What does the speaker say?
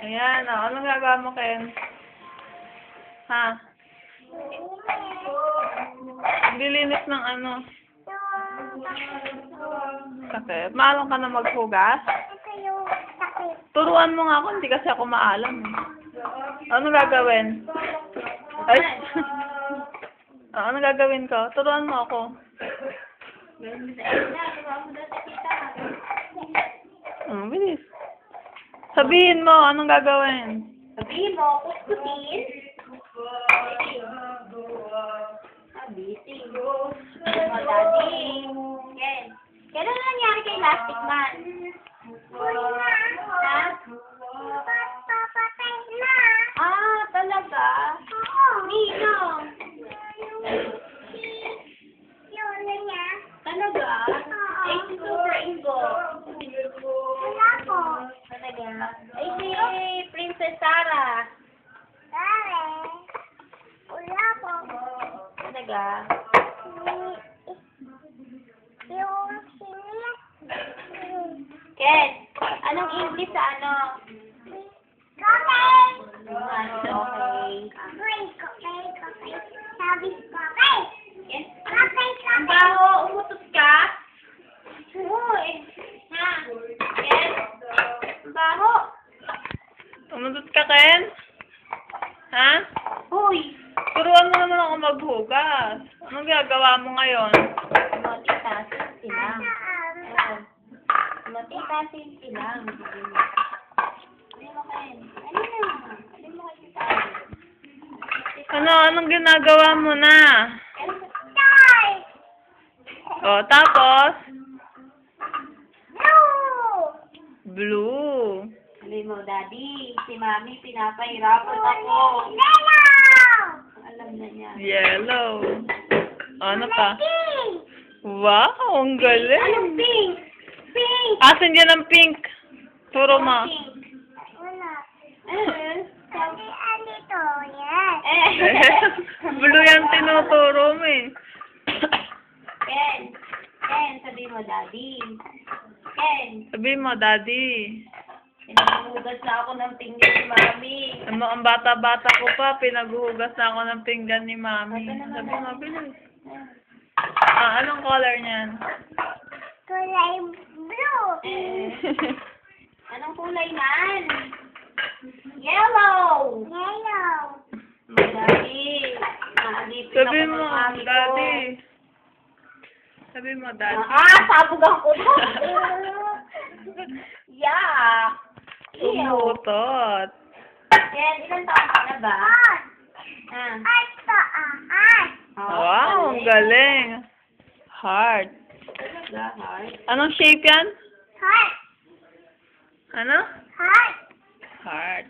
Ayan, o. Anong gagawa mo, Ken? Ha? Dilinis ng ano? Sakit. Maalam ka na maghugas? Turuan mo nga ako, hindi kasi ako maalam. Ano gagawin? Ay! Ano gagawin ko? Turuan mo ako. Bilis. Sabihin mo, anong gagawin? Sabihin mo, kuskusin. Sabihin. Madali. Ken. Kailan na nangyari kay Elastic Man? Ha? Papatay na. Ah, talaga? Oo. Nino? Lola niya. Talaga? Oo. Ay, si Super Ingo. Wala po. Talaga? Ay, si Princess Sarah. Dare. Wala po. Talaga? Yung sinis. Ken, anong English sa ano? Kakay. Okay. Kakay. Sabi kakay. Ken, Kakay, ang kakay. baho, umutot ka? Uy. Ha? Ken, ang baho. Umundot ka, Ken? Ha? Uy. Turuan mo naman ako maghugas. Anong gagawa mo ngayon? Matitasin silang. Matitasin silang. Ano mo, Ken? Ano na? Ano mo kasi tayo? Anong ginagawa mo na? Tay. O, tapos? Blue. Blue. Sabi mo, Daddy, si Mami pinapahirapan ako. Yellow. Alam na niya. Yellow. Ano pa? Pink. Wow, ang galing. Anong pink? Pink! Asan yan ang pink? Turo mo. Pink. Wala. Eh. Sabi, alito, yan. Blue yan tinuturo mo eh. Ken. Ken, sabi mo, Daddy. Ken, Sabi mo, Daddy. pinaghugas na ako ng pinggan ni Mami. Ang bata-bata ko pa, pinaghuhugas na ako ng pinggan ni Mami. Sabi mo, bilis. Anong color niyan? Kulay blue. Anong kulay nan? Yellow! Yellow. Daddy, naalipin Sabi ako ng mo, mami ko. Daddy. Sabi mo, Daddy. Sabog ako na. Yeah. Umutot. Ken, ilang taon ka na ba? Ah. Ito, heart. Wow, ang galing. Heart. Talaga, heart. Anong shape yan? Heart. Ano? Heart. Heart.